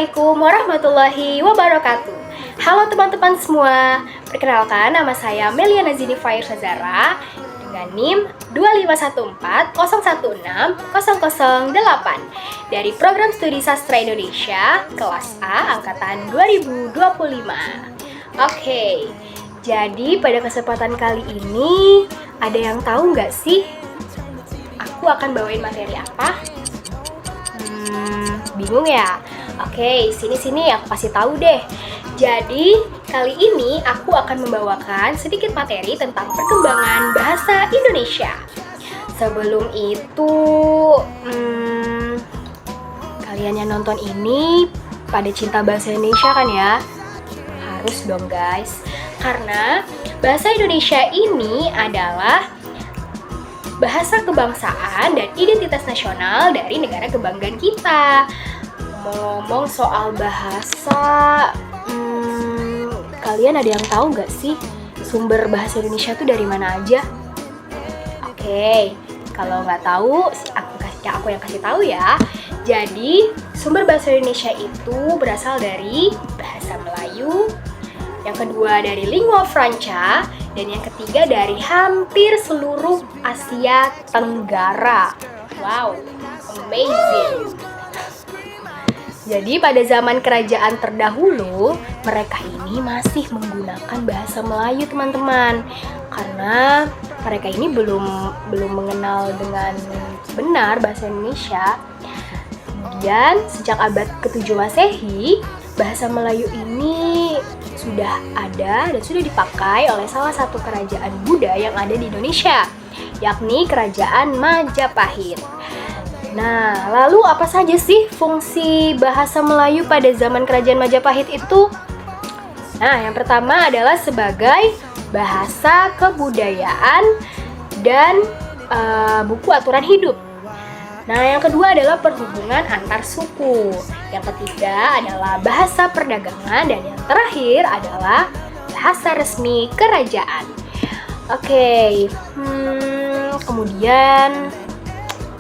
Assalamualaikum warahmatullahi wabarakatuh. Halo teman-teman semua, perkenalkan nama saya Meliana Zinifahir Sazara dengan NIM 25140160008 dari Program Studi Sastra Indonesia kelas A angkatan 2025. Oke, jadi pada kesempatan kali ini ada yang tahu nggak sih aku akan bawain materi apa? Bingung ya? Oke, sini aku kasih tahu deh. Jadi, kali ini aku akan membawakan sedikit materi tentang perkembangan bahasa Indonesia. Sebelum itu, kalian yang nonton ini pada cinta bahasa Indonesia kan ya? Harus dong guys. Karena bahasa Indonesia ini adalah bahasa kebangsaan dan identitas nasional dari negara kebanggaan kita. Ngomong soal bahasa, kalian ada yang tahu nggak sih sumber bahasa Indonesia itu dari mana aja? Oke, kalau nggak tahu, aku yang kasih tahu ya. Jadi, sumber bahasa Indonesia itu berasal dari bahasa Melayu, yang kedua dari lingua franca, dan yang ketiga dari hampir seluruh Asia Tenggara. Wow, amazing! Jadi pada zaman kerajaan terdahulu, mereka ini masih menggunakan bahasa Melayu teman-teman. Karena mereka ini belum mengenal dengan benar bahasa Indonesia. Kemudian sejak abad ke-7 Masehi, bahasa Melayu ini sudah ada dan sudah dipakai oleh salah satu kerajaan Buddha yang ada di Indonesia, yakni Kerajaan Majapahit. Nah, lalu apa saja sih fungsi bahasa Melayu pada zaman Kerajaan Majapahit itu? Nah, yang pertama adalah sebagai bahasa kebudayaan dan buku aturan hidup. Nah, yang kedua adalah perhubungan antar suku. Yang ketiga adalah bahasa perdagangan dan yang terakhir adalah bahasa resmi kerajaan. Oke, kemudian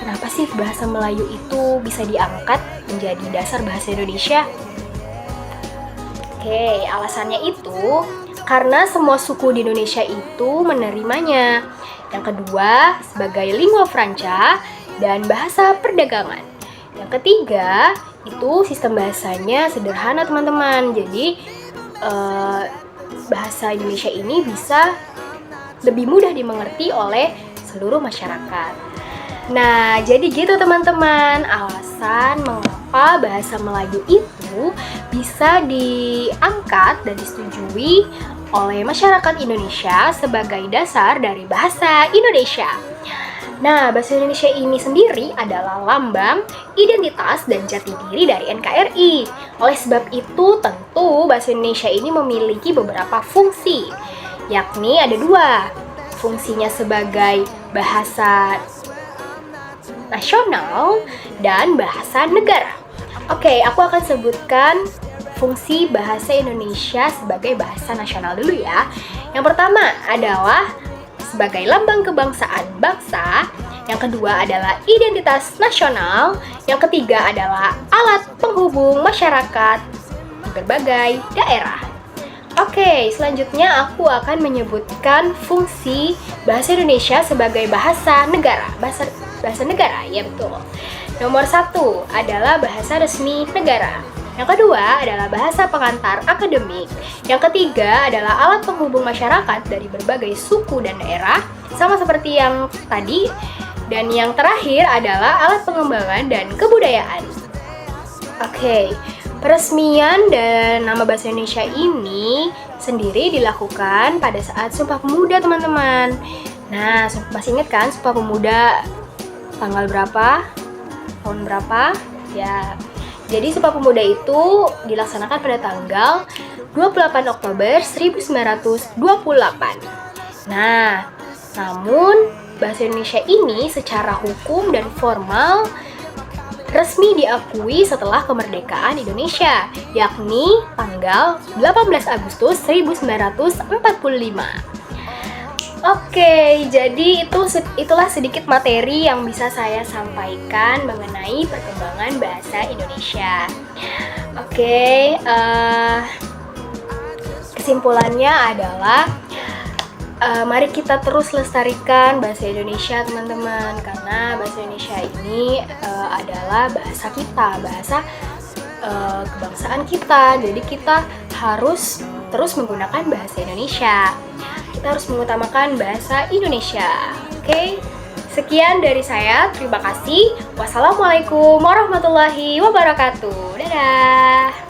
kenapa sih bahasa Melayu itu bisa diangkat menjadi dasar bahasa Indonesia? Oke, alasannya itu karena semua suku di Indonesia itu menerimanya. Yang kedua, sebagai lingua franca dan bahasa perdagangan. Yang ketiga, itu sistem bahasanya sederhana teman-teman. Jadi, bahasa Indonesia ini bisa lebih mudah dimengerti oleh seluruh masyarakat. Nah, jadi gitu teman-teman, alasan mengapa bahasa Melayu itu bisa diangkat dan disetujui oleh masyarakat Indonesia sebagai dasar dari bahasa Indonesia. Nah, bahasa Indonesia ini sendiri adalah lambang, identitas, dan jati diri dari NKRI. Oleh sebab itu, tentu bahasa Indonesia ini memiliki beberapa fungsi, yakni ada dua. Fungsinya sebagai bahasa nasional dan bahasa negara. Oke, aku akan sebutkan fungsi bahasa Indonesia sebagai bahasa nasional dulu ya. Yang pertama adalah sebagai lambang kebangsaan bangsa, yang kedua adalah identitas nasional, yang ketiga adalah alat penghubung masyarakat di berbagai daerah. Oke, selanjutnya aku akan menyebutkan fungsi bahasa Indonesia sebagai bahasa negara. Bahasa negara, ya betul. Nomor 1 adalah bahasa resmi negara. Yang kedua adalah bahasa pengantar akademik. Yang ketiga adalah alat penghubung masyarakat dari berbagai suku dan daerah, sama seperti yang tadi. Dan yang terakhir adalah alat pengembangan dan kebudayaan. Oke, peresmian dan nama bahasa Indonesia ini sendiri dilakukan pada saat Sumpah Pemuda, teman-teman. Nah, masih ingat kan Sumpah Pemuda tanggal berapa? Tahun berapa? Ya. Jadi Sumpah Pemuda itu dilaksanakan pada tanggal 28 Oktober 1928. Nah, namun bahasa Indonesia ini secara hukum dan formal resmi diakui setelah kemerdekaan Indonesia, yakni tanggal 18 Agustus 1945. Oke, jadi itulah sedikit materi yang bisa saya sampaikan mengenai perkembangan bahasa Indonesia. Oke, kesimpulannya adalah mari kita terus lestarikan bahasa Indonesia, teman-teman, karena bahasa Indonesia ini adalah bahasa kita, bahasa kebangsaan kita. Jadi kita harus terus menggunakan bahasa Indonesia. Kita harus mengutamakan bahasa Indonesia. Oke, sekian dari saya. Terima kasih. Wassalamualaikum warahmatullahi wabarakatuh. Dadah.